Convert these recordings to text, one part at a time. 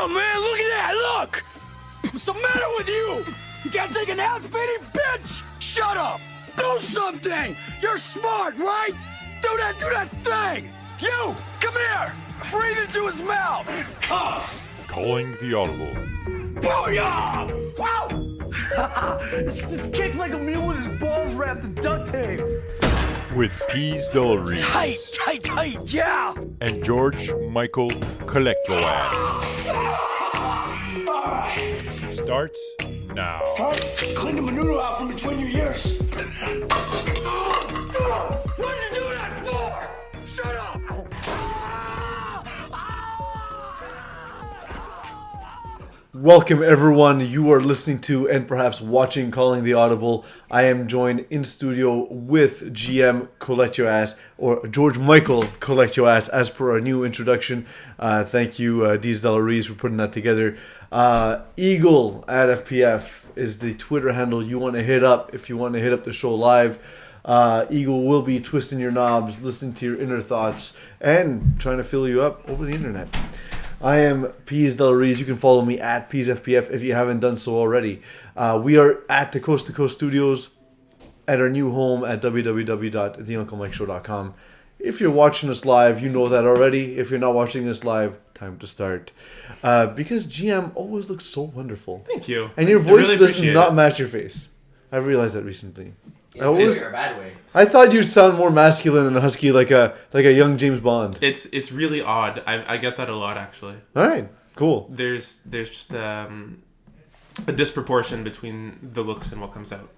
Damn, man, look at that, look! What's the matter with you? You can't take an ass beating, bitch! Shut up! Do something! You're smart, right? Do that thing! You, come here! Breathe into his mouth! Calling the Audible. Booyah! Wow! this kicks like a mule with his balls wrapped in duct tape. With Pease Dillery. Tight, yeah! And George Michael Collect Your Ass. Starts now. Clean the manure out from between your ears. What did you do that for? Shut up! Welcome everyone, you are listening to and perhaps watching Calling the Audible. I am joined in studio with GM Collect Your Ass, or George Michael Collect Your Ass, as per our new introduction. Thank you, Deez Delaries, for putting that together. Eagle at FPF is the Twitter handle you want to hit up if you want to hit up the show live. Eagle will be twisting your knobs, listening to your inner thoughts, and trying to fill you up over the internet. I am Pease Delaries. You can follow me at PeaseFPF if you haven't done so already. We are at the Coast to Coast Studios at our new home at www.theunclemikeshow.com. If you're watching us live, you know that already. If you're not watching us live, time to start. Because GM always looks so wonderful. Thank you. And your voice really does not it. match your face. I realized that recently. In a good or a bad way. I thought you'd sound more masculine and husky, like a young James Bond. It's really odd. I get that a lot, actually. All right, cool. There's just a disproportion between the looks and what comes out.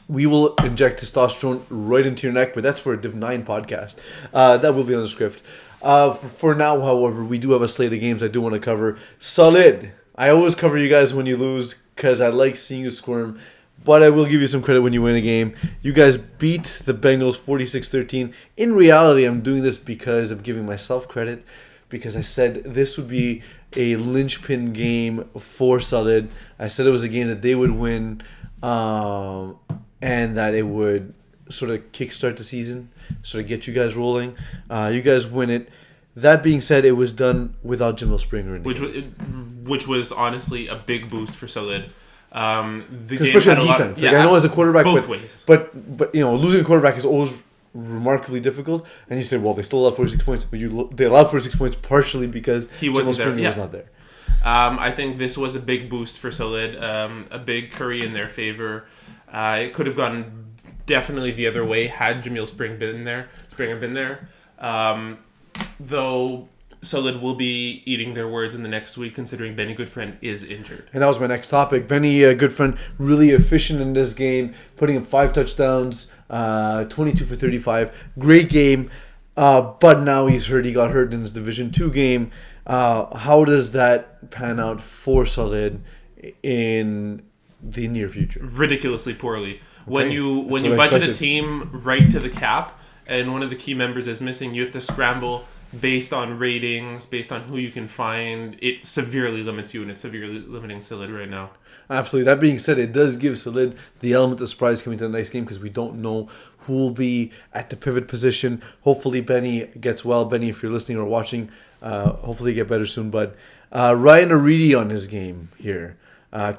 We will inject testosterone right into your neck, but that's for a Div 9 podcast. That will be on the script. For now, however, we do have a slate of games I do want to cover. Solid. I always cover you guys when you lose because I like seeing you squirm. But I will give you some credit when you win a game. You guys beat the Bengals 46-13. In reality, I'm doing this because I'm giving myself credit. Because I said this would be a linchpin game for Solid. I said it was a game that they would win. And that it would sort of kickstart the season. Sort of get you guys rolling. You guys win it. That being said, it was done without Jamil Springer in the game. Which was honestly a big boost for Solid. Especially on defense. I know as a quarterback, both ways. But losing a quarterback is always remarkably difficult. And you say, well, they still allowed 46 points, but they allowed 46 points partially because he wasn't there. was not there. I think this was a big boost for Solid, a big curry in their favor. It could have gone definitely the other way had Jamil Springer been there. Though Solid will be eating their words in the next week, considering Benny Goodfriend is injured. And that was my next topic. Benny Goodfriend, really efficient in this game, putting up 5 touchdowns, 22 for 35. Great game, but now he's hurt. He got hurt in his Division 2 game. How does that pan out for Solid in the near future? Ridiculously poorly. Okay. When you budget a team right to the cap, and one of the key members is missing, you have to scramble based on ratings, based on who you can find. It severely limits you, and it's severely limiting Solid right now. Absolutely. That being said, it does give Solid the element of surprise coming to the next game because we don't know who will be at the pivot position. Hopefully Benny gets well. Benny, if you're listening or watching, hopefully you get better soon. But Ryan Aridi on his game here,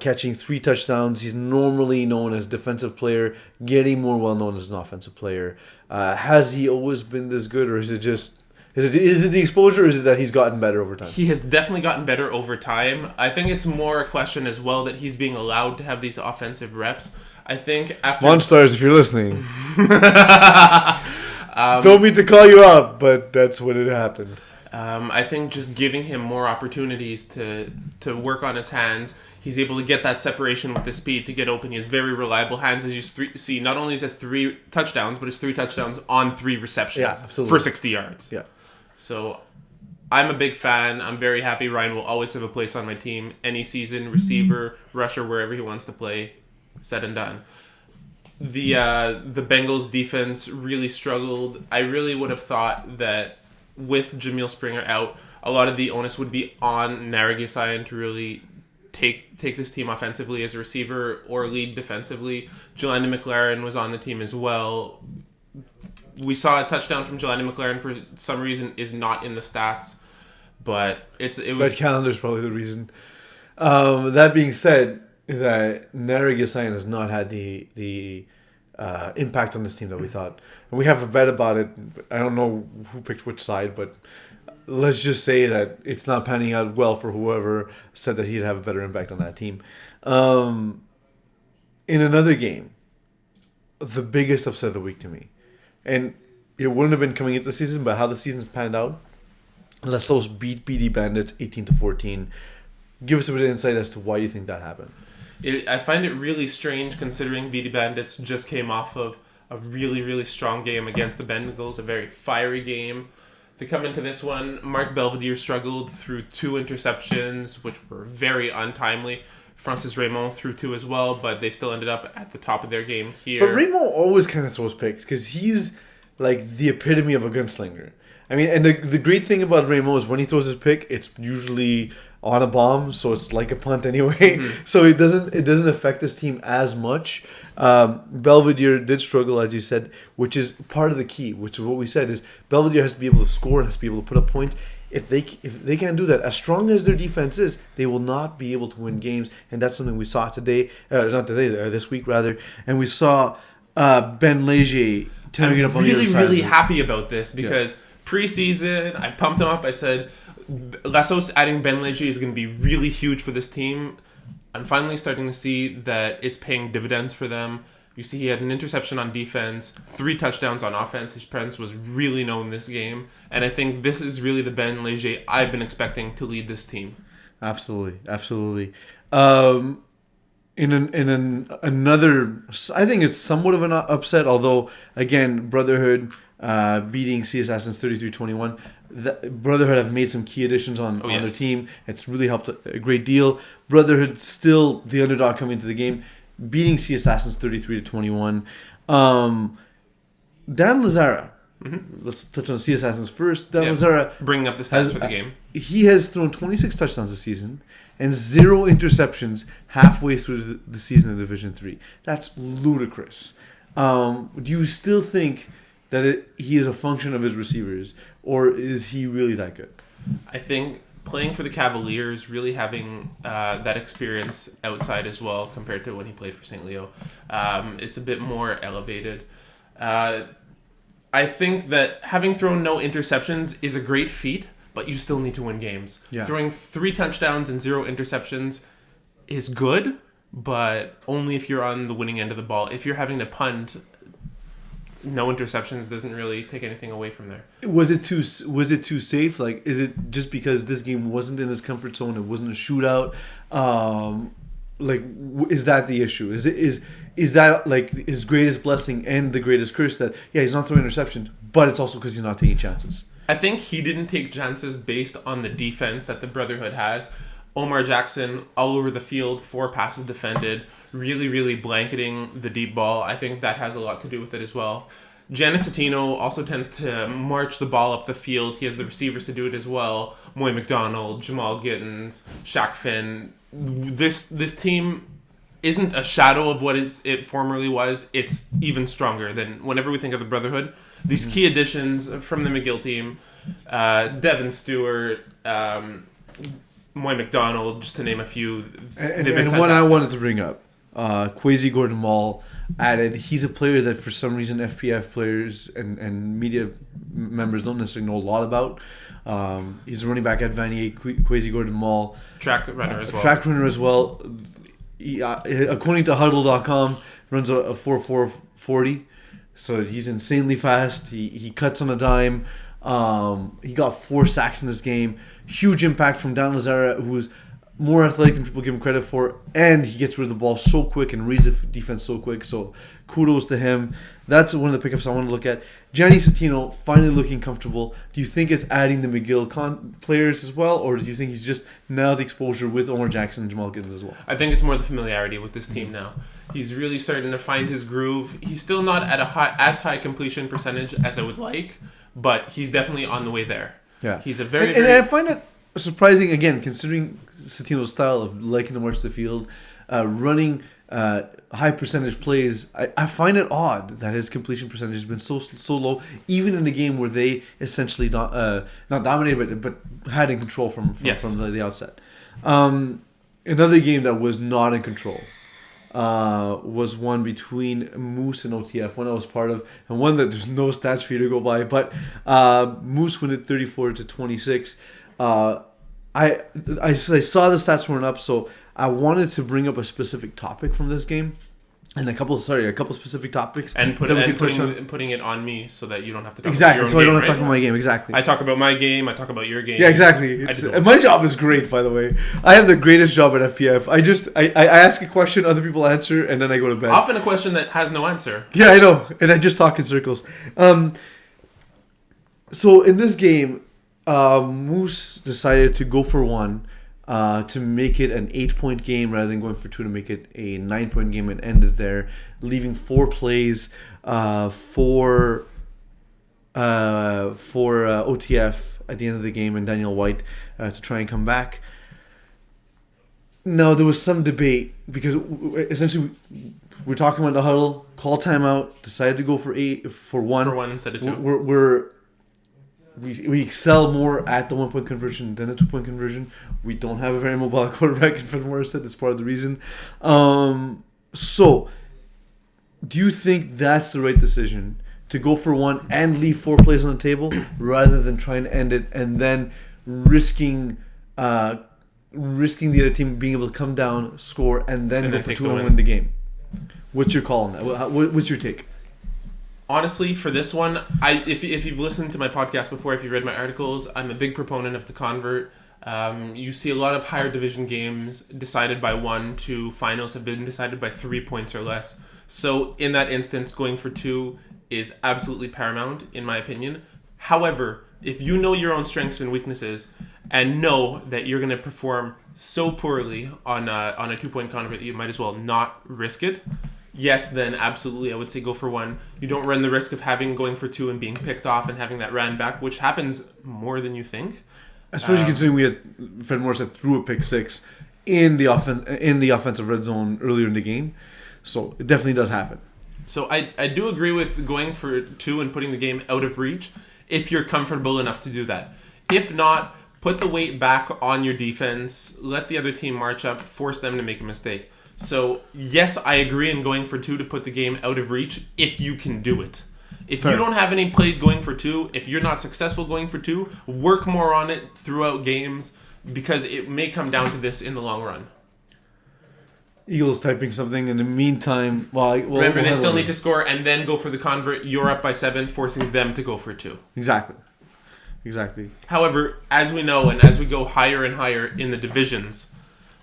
catching 3 touchdowns. He's normally known as defensive player, getting more well known as an offensive player. Has he always been this good, or is it just... Is it the exposure, or is it that he's gotten better over time? He has definitely gotten better over time. I think it's more a question as well that he's being allowed to have these offensive reps. I think after... Monstars, if you're listening. Don't mean to call you out, but that's what it happened. I think just giving him more opportunities to work on his hands, he's able to get that separation with the speed to get open. He has very reliable hands, as you see. Not only is it 3 touchdowns, but it's 3 touchdowns on 3 receptions for 60 yards. Yeah. So I'm a big fan. I'm very happy. Ryan will always have a place on my team. Any season, receiver, rusher, wherever he wants to play, said and done. The Bengals defense really struggled. I really would have thought that with Jamil Springer out, a lot of the onus would be on Naragisayan to really take this team offensively as a receiver or lead defensively. Jelani McLaren was on the team as well. We saw a touchdown from Jelani McLaren for some reason is not in the stats, but it But was calendar's probably the reason. That being said, that Naragisayan has not had the impact on this team that we thought. And we have a bet about it. I don't know who picked which side, but let's just say that it's not panning out well for whoever said that he'd have a better impact on that team. In another game, the biggest upset of the week to me, and it wouldn't have been coming into the season, but how the season's panned out. Lassos beat BD Bandits 18-14. Give us a bit of insight as to why you think that happened. I find it really strange considering BD Bandits just came off of a really, really strong game against the Bengals, a very fiery game. To come into this one, Mark Belvedere struggled through 2 interceptions, which were very untimely. Francis Raymond threw 2 as well, but they still ended up at the top of their game here. But Raymond always kind of throws picks because he's like the epitome of a gunslinger. I mean, and the great thing about Raymond is when he throws his pick, it's usually on a bomb, so it's like a punt anyway. Mm-hmm. So it doesn't affect his team as much. Belvedere did struggle, as you said, which is part of the key. Which is what we said is Belvedere has to be able to score, has to be able to put up points. If they can't do that, as strong as their defense is, they will not be able to win games, and that's something we saw this week rather, and we saw Ben Leger turning it up on the other side. I'm really happy about this because preseason I pumped him up. I said Lassos adding Ben Leger is going to be really huge for this team. I'm finally starting to see that it's paying dividends for them. You see, he had an interception on defense, 3 touchdowns on offense. His presence was really known this game. And I think this is really the Ben Leger I've been expecting to lead this team. Absolutely. Another, I think it's somewhat of an upset, although, again, Brotherhood beating Sea Assassins 33-21. Brotherhood have made some key additions on their team. It's really helped a great deal. Brotherhood still the underdog coming into the game, beating Sea Assassins 33-21. Dan Lazara. Mm-hmm. Let's touch on Sea Assassins first. Dan Lazara bringing up the stats for the game. He has thrown 26 touchdowns this season and 0 interceptions halfway through the season in Division 3. That's ludicrous. Do you still think that he is a function of his receivers, or is he really that good? I think playing for the Cavaliers, really having that experience outside as well compared to when he played for St. Leo, it's a bit more elevated. I think that having thrown no interceptions is a great feat, but you still need to win games. Yeah. Throwing 3 touchdowns and 0 interceptions is good, but only if you're on the winning end of the ball. If you're having to punt, no interceptions doesn't really take anything away from there. Was it too safe? Like, is it just because this game wasn't in his comfort zone? It wasn't a shootout. Is that the issue? Is that like his greatest blessing and the greatest curse that he's not throwing interceptions, but it's also because he's not taking chances? I think he didn't take chances based on the defense that the Brotherhood has. Omar Jackson all over the field, 4 passes defended, really, really blanketing the deep ball. I think that has a lot to do with it as well. Janicetino also tends to march the ball up the field. He has the receivers to do it as well. Moy McDonald, Jamal Gittins, Shaq Finn. This team isn't a shadow of what it formerly was. It's even stronger than whenever we think of the Brotherhood. These key additions from the McGill team, Devin Stewart, Moy McDonald, just to name a few. And one I wanted to bring up, Kwesi Gordon-Mall added. He's a player that for some reason FPF players and media members don't necessarily know a lot about. He's a running back at Vanier, Kwesi Gordon-Mall. Track runner as well. He, according to Huddle.com, runs a 4.440. So he's insanely fast. He cuts on a dime. He got 4 sacks in this game. Huge impact from Dan Lazara, who's more athletic than people give him credit for, and he gets rid of the ball so quick and reads the defense so quick. So kudos to him. That's one of the pickups I want to look at. Janicetino finally looking comfortable. Do you think it's adding the McGill players as well, or do you think he's just now the exposure with Omar Jackson and Jamal Gittins as well? I think it's more the familiarity with this team now. He's really starting to find his groove. He's still not at as high completion percentage as I would like, but he's definitely on the way there. Yeah, he's a and I find it surprising again, considering Cetino's style of liking to march the field, running high percentage plays, I find it odd that his completion percentage has been so low, even in a game where they essentially not dominated, but had in control from the outset. Another game that was not in control was one between Moose and OTF, one I was part of, and one that there's no stats for you to go by. But Moose won it 34-26. I saw the stats weren't up, so I wanted to bring up a specific topic from this game, and a couple specific topics, and putting it on me so that you don't have to talk exactly. About so I don't game, have to right? talk about my game exactly. I talk about my game. I talk about your game. Yeah, exactly. My job is great, by the way. I have the greatest job at FPF. I ask a question, other people answer, and then I go to bed. Often a question that has no answer. Yeah, I know, and I just talk in circles. So in this game, Moose decided to go for one. To make it an 8-point game rather than going for 2 to make it a 9-point game and end it there, leaving 4 plays for OTF at the end of the game and Daniel White to try and come back. Now, there was some debate because essentially we're talking about the huddle, call timeout, decided to go for 1. For 1 instead of 2. We excel more at the 1-point conversion than the 2-point conversion. We don't have a very mobile quarterback in Fred Morissette. That's part of the reason. So, do you think that's the right decision? To go for 1 and leave 4 plays on the table rather than try and end it and then risking the other team being able to come down, score, and then go for 2 and win the game? What's your call on that? What's your take? Honestly, for this one, if you've listened to my podcast before, if you've read my articles, I'm a big proponent of the convert. You see a lot of higher division games decided by 1 to finals have been decided by 3 points or less. So in that instance, going for 2 is absolutely paramount, in my opinion. However, if you know your own strengths and weaknesses and know that you're going to perform so poorly on a 2-point convert that you might as well not risk it, yes, then absolutely, I would say go for 1. You don't run the risk of going for 2 and being picked off and having that ran back, which happens more than you think. Especially considering we had Fred Morissette threw a pick 6 in the offensive red zone earlier in the game, so it definitely does happen. So I do agree with going for 2 and putting the game out of reach if you're comfortable enough to do that. If not, put the weight back on your defense, let the other team march up, force them to make a mistake. So, yes, I agree in going for 2 to put the game out of reach if you can do it. If you don't have any plays going for 2, if you're not successful going for 2, work more on it throughout games because it may come down to this in the long run. Eagles typing something in the meantime. Remember, they still need to score and then go for the convert. You're up by 7, forcing them to go for 2. Exactly. However, as we know and as we go higher and higher in the divisions,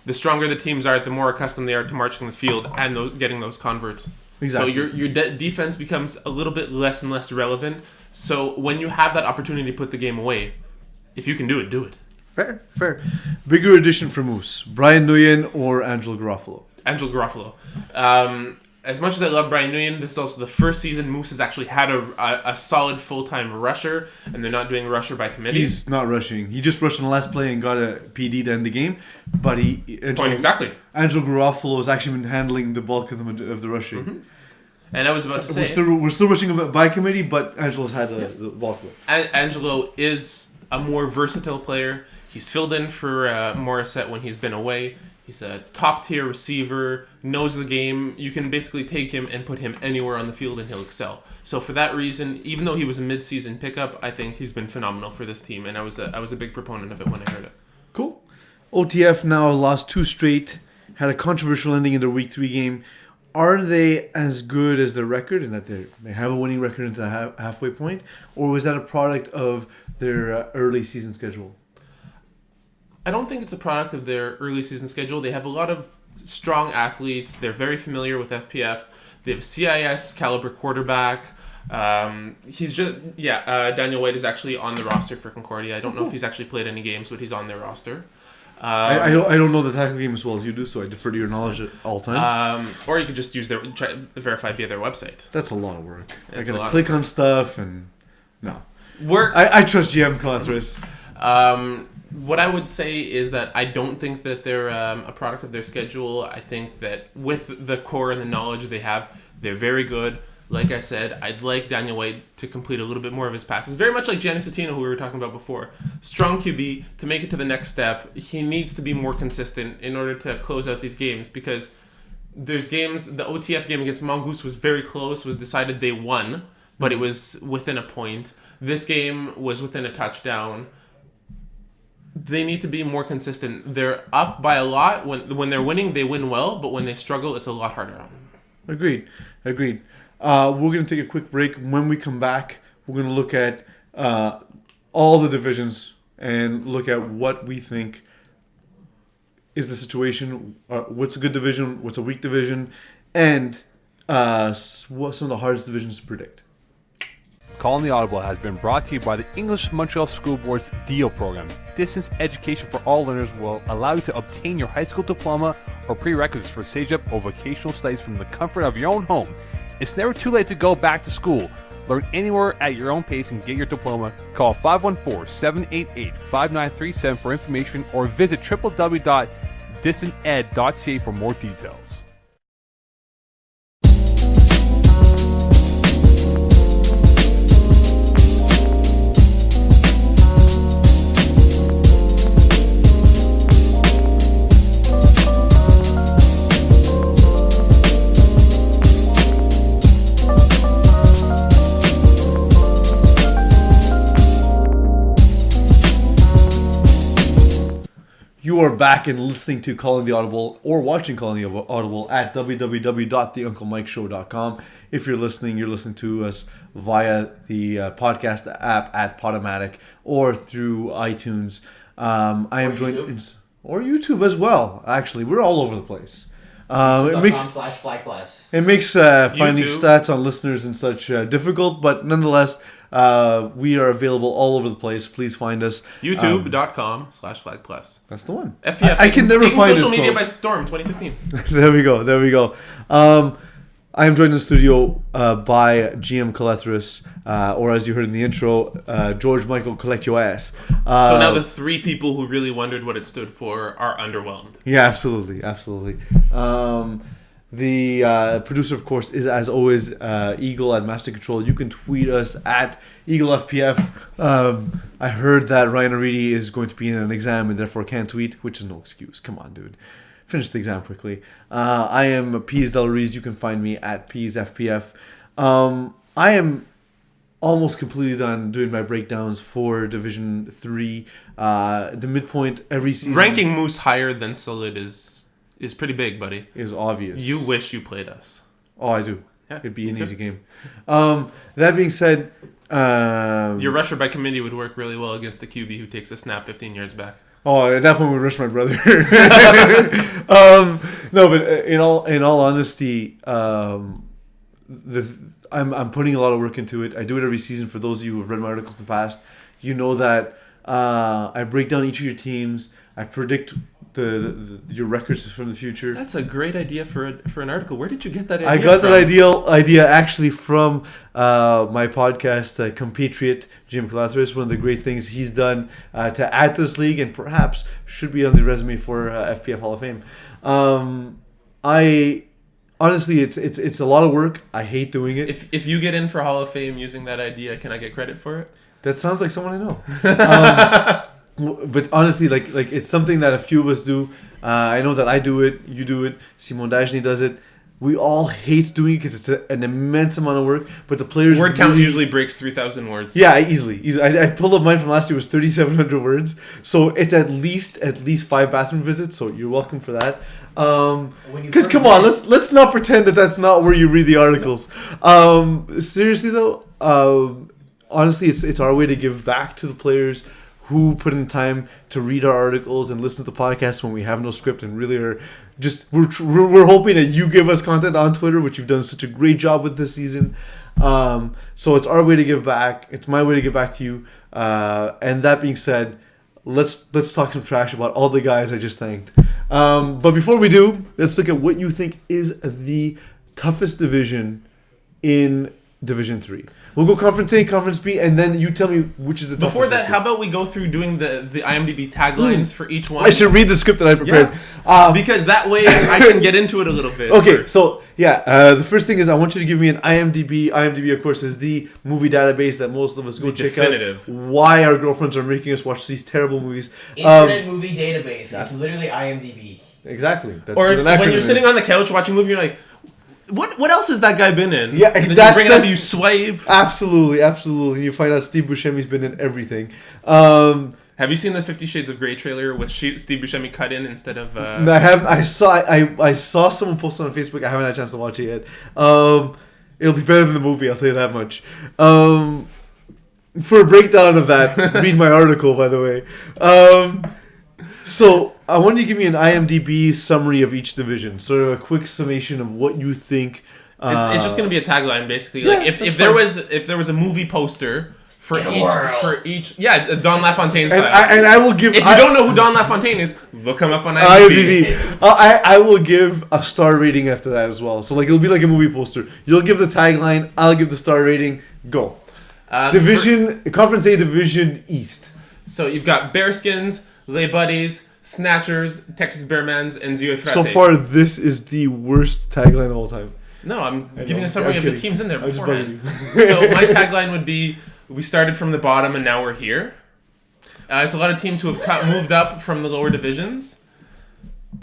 the stronger the teams are, the more accustomed they are to marching the field and getting those converts. Exactly. So your defense becomes a little bit less and less relevant. So when you have that opportunity to put the game away, if you can do it, do it. Fair. Bigger addition for Moose. Brian Nguyen or Angelo Garofalo? Angelo Garofalo. As much as I love Brian Nguyen, this is also the first season Moose has actually had a solid full-time rusher, and they're not doing rusher by committee. He's not rushing. He just rushed on the last play and got a PD to end the game. But exactly. Angelo Garofalo has actually been handling the bulk of the rushing. Mm-hmm. And I was about to say... We're still rushing by committee, but Angelo's had the bulk of it. Angelo is a more versatile player. He's filled in for Morissette when he's been away. He's a top-tier receiver, knows the game. You can basically take him and put him anywhere on the field and he'll excel. So for that reason, even though he was a mid-season pickup, I think he's been phenomenal for this team, and I was a big proponent of it when I heard it. Cool. OTF now lost 2 straight, had a controversial ending in their Week 3 game. Are they as good as their record in that they have a winning record into the halfway point? Or was that a product of their early season schedule? I don't think it's a product of their early season schedule. They have a lot of strong athletes. They're very familiar with FPF. They have a CIS caliber quarterback. Daniel White is actually on the roster for Concordia. I don't know if he's actually played any games, but he's on their roster. I don't know the tackle game as well as you do, so I defer to your knowledge at all times. Or you could just verify via their website. That's a lot of work. I It's gotta click on stuff and no. Work. I trust GM Calathris. What I would say is that I don't think that they're a product of their schedule. I think that with the core and the knowledge they have, they're very good. Like I said, I'd like Daniel White to complete a little bit more of his passes. Very much like Giannis Attino, who we were talking about before. Strong QB, to make it to the next step, he needs to be more consistent in order to close out these games, because there's games, the OTF game against Mongoose was very close, was decided they won, but it was within a point. This game was within a touchdown. They need to be more consistent. They're up by a lot. When they're winning, they win well, but when they struggle, it's a lot harder on them. Agreed. We're going to take a quick break. When we come back, we're going to look at all the divisions and look at what we think is the situation, what's a good division, what's a weak division, and what some of the hardest divisions to predict. Calling the Audible has been brought to you by the English Montreal School Board's DEAL program. Distance education for all learners will allow you to obtain your high school diploma or prerequisites for CEGEP or vocational studies from the comfort of your own home. It's never too late to go back to school. Learn anywhere at your own pace and get your diploma. Call 514-788-5937 for information or visit www.distanted.ca for more details. You are back and listening to Calling the Audible or watching Calling the Audible at www.theunclemikeshow.com. If you're listening to us via the podcast app at Podomatic or through iTunes. I am joined, or YouTube as well. Actually, we're all over the place. It makes finding stats on listeners and such difficult, but nonetheless, we are available all over the place. Please find us. YouTube.com/flagplus. That's the one. FPF. I can never find social it. media by storm 2015. There we go. I am joined in the studio by GM Calethris, or as you heard in the intro, George Michael Collect Your Ass. So now the three people who really wondered what it stood for are underwhelmed. Yeah, absolutely. The producer, of course, is, as always, Eagle at Master Control. You can tweet us at EagleFPF. I heard that Ryan Aridi is going to be in an exam and therefore can't tweet, which is no excuse. Come on, dude. Finish the exam quickly. I am Peas Del Rees. You can find me at PeasFPF. I am almost completely done doing my breakdowns for Division 3. The midpoint every season. Ranking Moose higher than Solid is pretty big, buddy. Is obvious. You wish you played us. Oh, I do. Yeah, it'd be an easy game. That being said, your rusher by committee would work really well against the QB who takes a snap 15 yards back. Oh, at that point we rush my brother. No, but in all honesty, I'm putting a lot of work into it. I do it every season. For those of you who have read my articles in the past, you know that I break down each of your teams. I predict your records from the future. That's a great idea for an article. Where did you get that idea I got from? that idea actually from my podcast, Compatriot Jim Calathris. One of the great things he's done to add to this league and perhaps should be on the resume for FPF Hall of Fame. I honestly, it's a lot of work. I hate doing it. If you get in for Hall of Fame using that idea, can I get credit for it? That sounds like someone I know. But honestly, like it's something that a few of us do. I know that I do it. You do it. Simon Dajny does it. We all hate doing it because it's an immense amount of work. But the players word count usually breaks 3,000 words. Yeah, easily. I pulled up mine from last year. It was 3,700 words. So it's at least 5 bathroom visits. So you're welcome for that. Because come on, let's not pretend that that's not where you read the articles. Seriously though, honestly, it's our way to give back to the players who put in time to read our articles and listen to the podcast when we have no script and really are just we're hoping that you give us content on Twitter, which you've done such a great job with this season. So it's our way to give back. It's my way to give back to you. And that being said, let's talk some trash about all the guys I just thanked. But before we do, let's look at what you think is the toughest division in Division 3. We'll go Conference A, Conference B, and then you tell me which is the toughest. Before that, of the how two. about we go through doing the IMDb taglines for each one? I should read the script that I prepared. Because that way I can get into it a little bit. Okay, first. so the first thing is I want you to give me an IMDb. IMDb, of course, is the movie database that most of us go check definitive. out. Why our girlfriends are making us watch these terrible movies. Internet movie database. It's literally IMDb. Exactly. That's Or what an when acronym you're sitting is. on the couch watching a movie, you're like, what else has that guy been in? Yeah, and then that's- you bring it up, that's- you swipe. Absolutely. You find out Steve Buscemi's been in everything. Have you seen the 50 Shades of Grey trailer with Steve Buscemi cut in instead of... I haven't. I saw someone post it on Facebook. I haven't had a chance to watch it yet. It'll be better than the movie. I'll tell you that much. For a breakdown of that, read my article, by the way. So I want you to give me an IMDb summary of each division, sort of a quick summation of what you think. It's just going to be a tagline, basically. Yeah, Like if that's there was a movie poster for In a world. each Don LaFontaine style. and I will give. If you don't know who Don LaFontaine is, look him up on IMDb. IMDb. I will give a star rating after that as well. So like it'll be like a movie poster. You'll give the tagline. I'll give the star rating. Go. Division Conference A, Division East. So you've got Bearskins, Lay Buddies, Snatchers, Texas Bearmans, and Zio Frate. So far, this is the worst tagline of all time. No, I'm I giving know, a summary I'm of the kidding. teams in there I'm just beforehand. bugging So my tagline would be, we started from the bottom and now we're here. It's a lot of teams who have moved up from the lower divisions.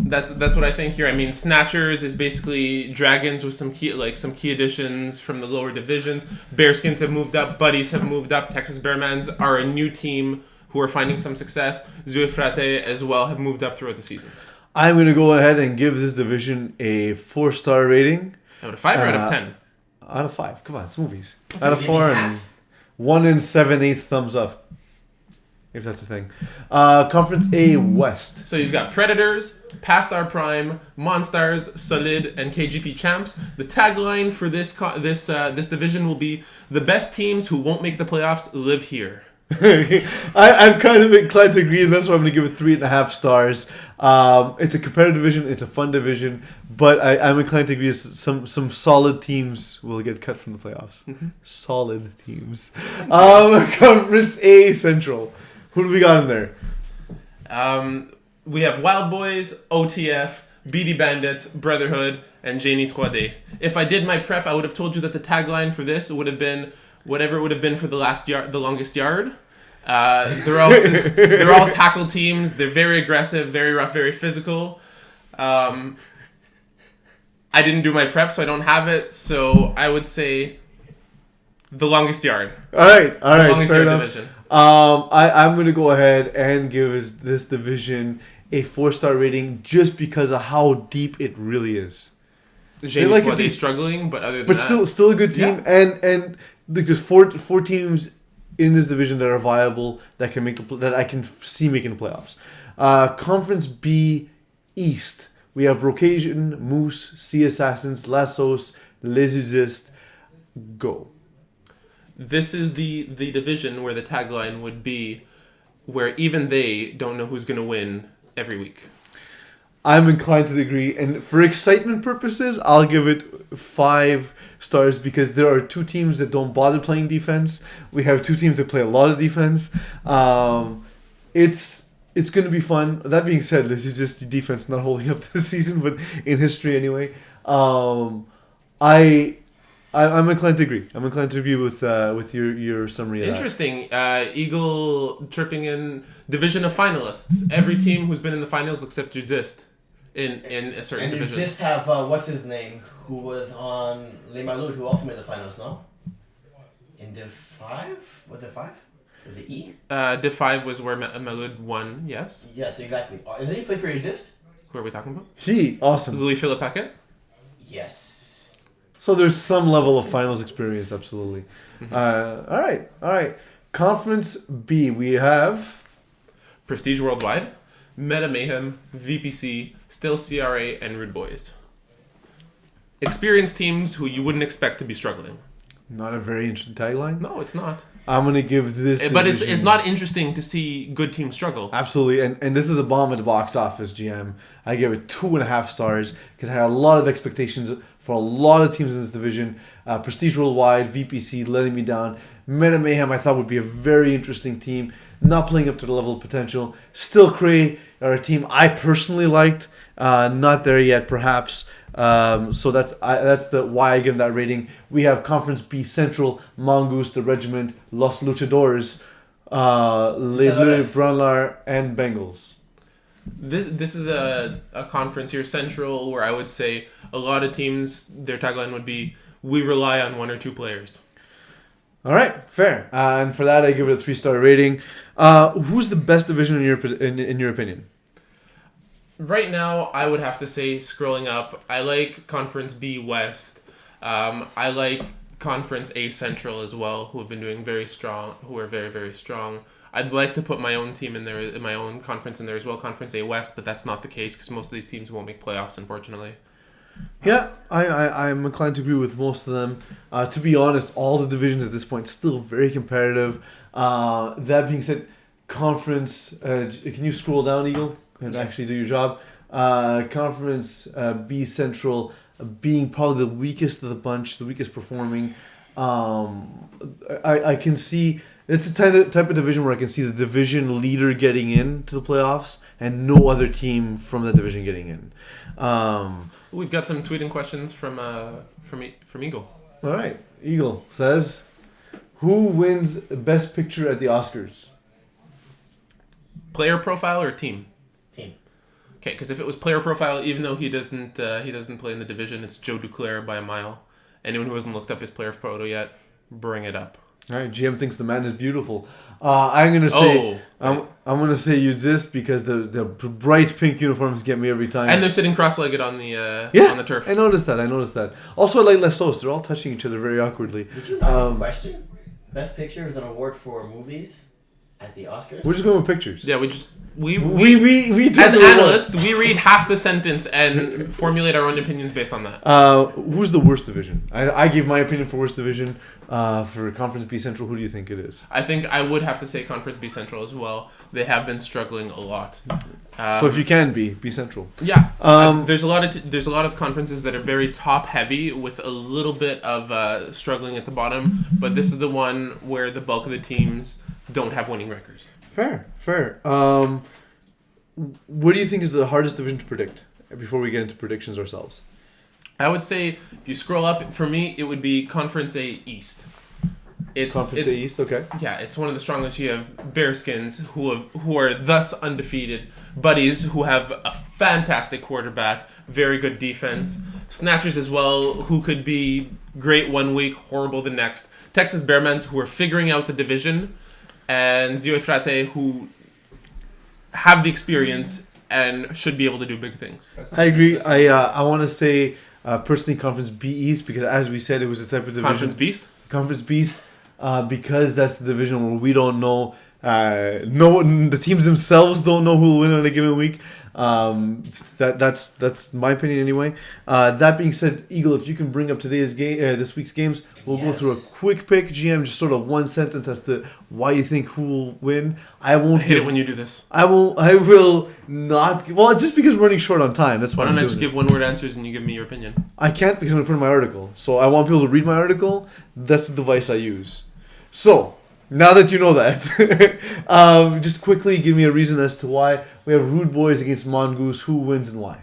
That's what I think here. I mean, Snatchers is basically Dragons with some key additions from the lower divisions. Bearskins have moved up. Buddies have moved up. Texas Bearmans are a new team who are finding some success. Zio Frate as well have moved up throughout the seasons. I'm going to go ahead and give this division a 4-star rating. Out of 5 or out of 10? Out of 5. Come on, it's movies. Out of Give me 4 and half. 1 and 7/8 thumbs up. If that's a thing. Conference A West. So you've got Predators, Past Our Prime, Monstars, Solide, and KGP Champs. The tagline for this division will be, the best teams who won't make the playoffs live here. I'm kind of inclined to agree, and that's why I'm going to give it 3.5 stars. It's a competitive division, it's a fun division, but I'm inclined to agree some solid teams will get cut from the playoffs. Solid teams. Conference A Central. Who do we got in there? We have Wild Boys, OTF, BD Bandits, Brotherhood, and Janie 3D. If I did my prep, I would have told you that the tagline for this would have been whatever it would have been for the longest yard. They're all tackle teams. They're very aggressive, very rough, very physical. I didn't do my prep, so I don't have it. So I would say the longest yard. All right, Longest fair yard enough. division. I'm going to go ahead and give this division a 4-star rating just because of how deep it really is. Janie like it 3D deep. struggling, but other than But that, still a good team, and like, there's four teams in this division that are viable that can that I can see making the playoffs. Conference B East, we have Brocasian, Moose, Sea Assassins, Lassos, Les Udistes. Go. this is the division where the tagline would be, where even they don't know who's going to win every week. I'm inclined to agree, and for excitement purposes, I'll give it 5 stars because there are 2 teams that don't bother playing defense. We have 2 teams that play a lot of defense. It's going to be fun. That being said, this is just the defense not holding up this season, but in history anyway. I'm inclined to agree. I'm inclined to agree with your summary of that. Interesting. Eagle chirping in division of finalists. Every team who's been in the finals except Judist in a certain And you division. just have, what's his name, who was on Les Malouds, who also made the finals, no? In Div 5? Was it 5? Was it E? Div 5 was where Malud won, yes. Yes, exactly. Isn't he play for Exist? Who are we talking about? Awesome. Louis Philippe Paquet? Yes. So there's some level of finals experience, absolutely. All right. Conference B, we have Prestige Worldwide, Meta Mayhem, VPC, Still CRA, and Rude Boys. Experienced teams who you wouldn't expect to be struggling. not a very interesting tagline. No, it's not. I'm gonna give this, But it's division- not interesting to see good teams struggle. Absolutely, and this is a bomb at the box office, GM. I give it 2.5 stars because I had a lot of expectations for a lot of teams in this division. Prestige Worldwide, VPC letting me down. Men of Mayhem I thought would be a very interesting team, not playing up to the level of potential. Still Cray are a team I personally liked, not there yet perhaps. So that's why I give them that rating. We have Conference B Central, Mongoose, The Regiment, Los Luchadores, Les Bleus, Branlar, and Bengals. This is a conference here, Central, where I would say a lot of teams, their tagline would be, we rely on one or two players. All right, fair. And for that, I give it a 3-star rating. Who's the best division in your opinion? Right now, I would have to say, scrolling up, I like Conference B West. I like Conference A Central as well, who have been doing very strong, who are very, very strong. I'd like to put my own team in there, my own conference in there as well, Conference A West, but that's not the case because most of these teams won't make playoffs, unfortunately. Yeah, I'm inclined to agree with most of them. To be honest, all the divisions at this point still very competitive. That being said, Conference, can you scroll down, Eagle, and actually do your job? Conference B Central being probably the weakest of the bunch, the weakest performing. I can see it's a type of division where I can see the division leader getting into the playoffs and no other team from that division getting in. We've got some tweeting questions from Eagle. All right, Eagle says, "Who wins Best Picture at the Oscars?" Player profile or team? Team. Okay, because if it was player profile, even though he doesn't play in the division, it's Joe Duclair by a mile. Anyone who hasn't looked up his player photo yet, bring it up. All right, GM thinks the man is beautiful. I'm gonna say I'm gonna say you exist because the bright pink uniforms get me every time. And they're sitting cross-legged on the on the turf. I noticed that. Also, I like Lesos. They're all touching each other very awkwardly. Did you not question? Best Picture is an award for movies at the Oscars? We're just going with pictures. Yeah, we as analysts, we read half the sentence and formulate our own opinions based on that. Who's the worst division? I gave my opinion for worst division. For Conference B Central, who do you think it is? I think I would have to say Conference B Central as well. They have been struggling a lot. So if you can B Central. Yeah. There's a lot of conferences that are very top heavy with a little bit of struggling at the bottom, but this is the one where the bulk of the teams don't have winning records. Fair. What do you think is the hardest division to predict before we get into predictions ourselves? I would say if you scroll up, for me, it would be Conference A East. Conference A East, okay. Yeah, it's one of the strongest. You have Bearskins, who are thus undefeated. Buddies, who have a fantastic quarterback, very good defense. Snatchers as well, who could be great one week, horrible the next. Texas Bearmans, who are figuring out the division. And Zio Frate, who have the experience and should be able to do big things. I agree. I want to say personally Conference B East because as we said, it was a type of division. Conference Beast because that's the division where we don't know. The teams themselves don't know who will win on a given week. That's my opinion anyway. That being said, Eagle, if you can bring up this week's games, we'll go through a quick pick. GM, just sort of one sentence as to why you think who will win. I hate it when you do this. I will not. Well, just because we're running short on time. That's why. Why don't I just give one-word answers and you give me your opinion? I can't because I'm going to put in my article. So I want people to read my article. That's the device I use. So. Now that you know that, just quickly give me a reason as to why we have Rude Boys against Mongoose. Who wins and why?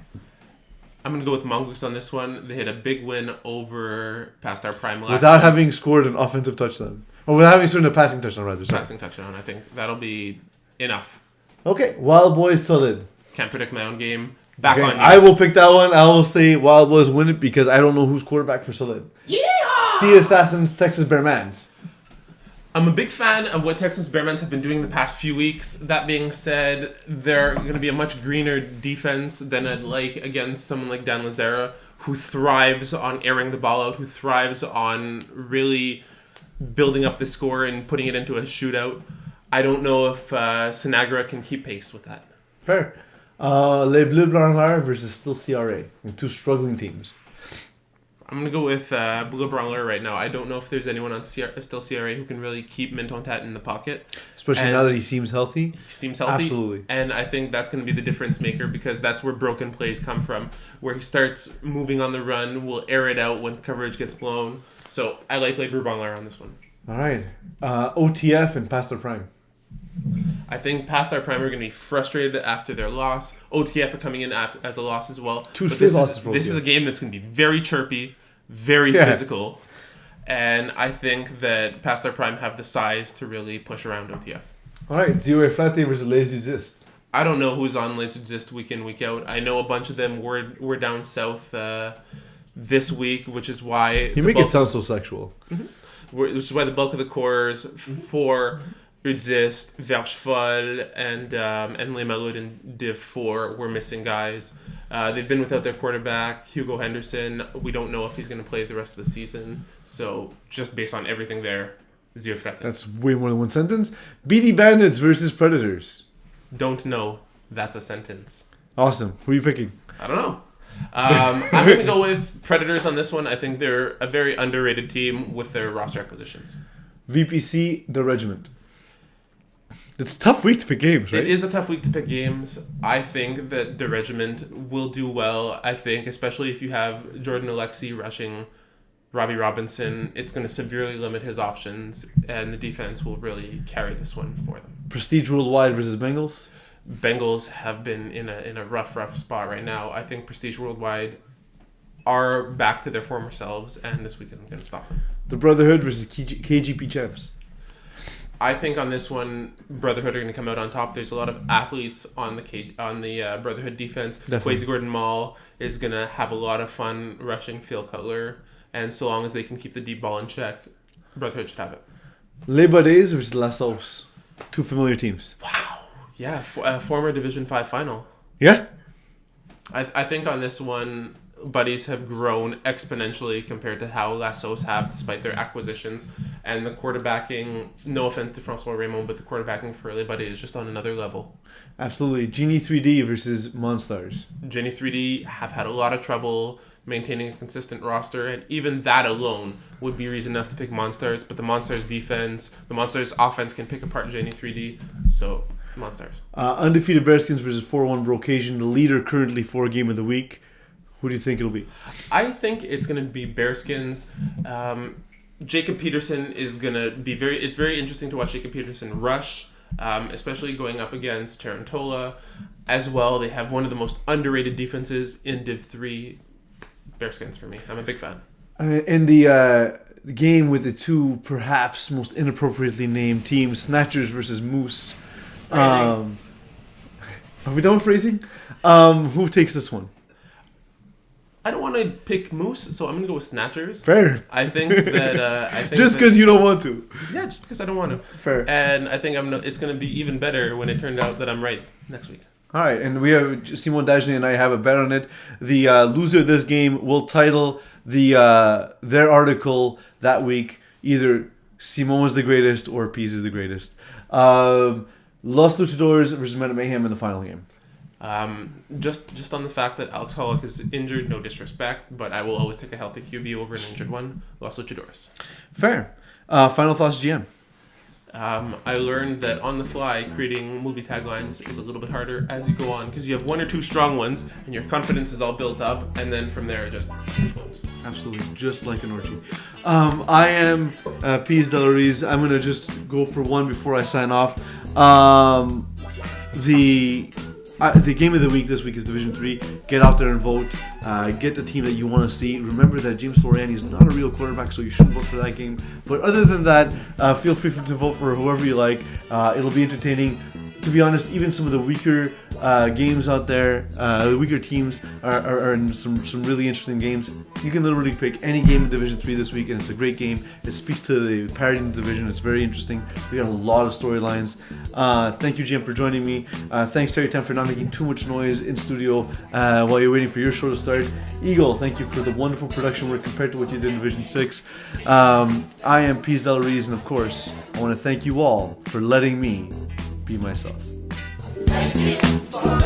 I'm going to go with Mongoose on this one. They had a big win over past our prime last without having scored an offensive touchdown. Or without having scored a passing touchdown, rather. Sorry. Passing touchdown. I think that'll be enough. Okay, Wild Boys Solid. Can't predict my own game. Back on you. I will pick that one. I will say Wild Boys win it because I don't know who's quarterback for Solid. Yeah! Sea Assassins, Texas Bearmans. I'm a big fan of what Texas Bearmans have been doing the past few weeks. That being said, they're going to be a much greener defense than I'd like against someone like Dan Lazara, who thrives on airing the ball out, who thrives on really building up the score and putting it into a shootout. I don't know if Sinagra can keep pace with that. Fair. Les Bleus Blancs versus still CRA, two struggling teams. I'm going to go with Blue Brawler right now. I don't know if there's anyone on still CRA who can really keep Mintontat in the pocket. Especially now that he seems healthy. He seems healthy. Absolutely. And I think that's going to be the difference maker because that's where broken plays come from. Where he starts moving on the run, will air it out when coverage gets blown. So I like Blue Brawler on this one. All right. OTF and Pastor Prime. I think Past Our Prime are going to be frustrated after their loss. OTF are coming in as a loss as well. Two straight losses for OTF. This is a game that's going to be very chirpy, very physical. And I think that Past Our Prime have the size to really push around OTF. All right. Zero Flatte versus Les Exist. I don't know who's on Les Exist week in, week out. I know a bunch of them were down south this week, which is why... You make it sound so sexual. Which is why the bulk of the cores for... Exist, Verchfol, and Les Malud in Div 4 were missing guys. They've been without their quarterback, Hugo Henderson. We don't know if he's going to play the rest of the season. So, just based on everything there, Zero Frette. That's way more than one sentence. BD Bandits versus Predators. Don't know. That's a sentence. Awesome. Who are you picking? I don't know. I'm going to go with Predators on this one. I think they're a very underrated team with their roster acquisitions. VPC, the Regiment. It's a tough week to pick games, right? It is a tough week to pick games. I think that the regiment will do well. I think, especially if you have Jordan Alexi rushing Robbie Robinson, it's going to severely limit his options, and the defense will really carry this one for them. Prestige Worldwide versus Bengals. Bengals have been in a rough spot right now. I think Prestige Worldwide are back to their former selves, and this week isn't going to stop them. The Brotherhood versus KGP Champs. I think on this one, Brotherhood are going to come out on top. There's a lot of athletes on the Brotherhood defense. Kwesi Gordon Mall is going to have a lot of fun rushing Phil Cutler, and so long as they can keep the deep ball in check, Brotherhood should have it. Les Badets versus La Sauce. Two familiar teams. Wow. Yeah, former Division 5 final. Yeah? I think on this one, Buddies have grown exponentially compared to how La Sauce have, despite their acquisitions. And the quarterbacking, no offense to Francois Raymond, but the quarterbacking for Les Buddies is just on another level. Absolutely. Genie 3D versus Monstars. Genie 3D have had a lot of trouble maintaining a consistent roster, and even that alone would be reason enough to pick Monstars. But the Monstars defense, the Monstars offense can pick apart Genie 3D, so Monstars. Undefeated Bearskins versus 4-1 Brocasian, the leader currently for Game of the Week. Who do you think it'll be? I think it's going to be Bearskins. Jacob Peterson is going to be it's very interesting to watch Jacob Peterson rush, especially going up against Tarantola. As well, they have one of the most underrated defenses in Div 3. Bearskins for me. I'm a big fan. In the game with the two perhaps most inappropriately named teams, Snatchers versus Moose. Are we done with phrasing? Who takes this one? I don't want to pick Moose, so I'm going to go with Snatchers. Fair. I think that... just because you don't want to. Yeah, just because I don't want to. Fair. And I think it's going to be even better when it turned out that I'm right next week. All right, and we have Simon Dajne and I have a bet on it. The loser of this game will title their article that week either Simon was the greatest or Peace is the greatest. Los Luchadores versus Men of Mayhem in the final game. Just on the fact that Alex Hollick is injured, no disrespect, but I will always take a healthy QB over an injured one. Los Luchadores. Fair. Final thoughts, GM. I learned that on the fly, creating movie taglines is a little bit harder as you go on because you have one or two strong ones and your confidence is all built up, and then from there it just explodes. Absolutely, just like an orgy. I am Peace Delariz. I'm going to just go for one before I sign off. The game of the week this week is Division 3. Get out there and vote. Get the team that you want to see. Remember that James Floriani is not a real quarterback, so you shouldn't vote for that game. But other than that, feel free to vote for whoever you like. It'll be entertaining. To be honest, even some of the weaker games out there, the weaker teams are in some really interesting games. You can literally pick any game in Division 3 this week, and it's a great game. It speaks to the parity in the division. It's very interesting. We got a lot of storylines. Thank you, Jim, for joining me. Thanks, Terry Tam, for not making too much noise in studio while you're waiting for your show to start. Eagle, thank you for the wonderful production work compared to what you did in Division 6. I am Peace Delariz, and of course, I want to thank you all for letting me be myself. Thank you for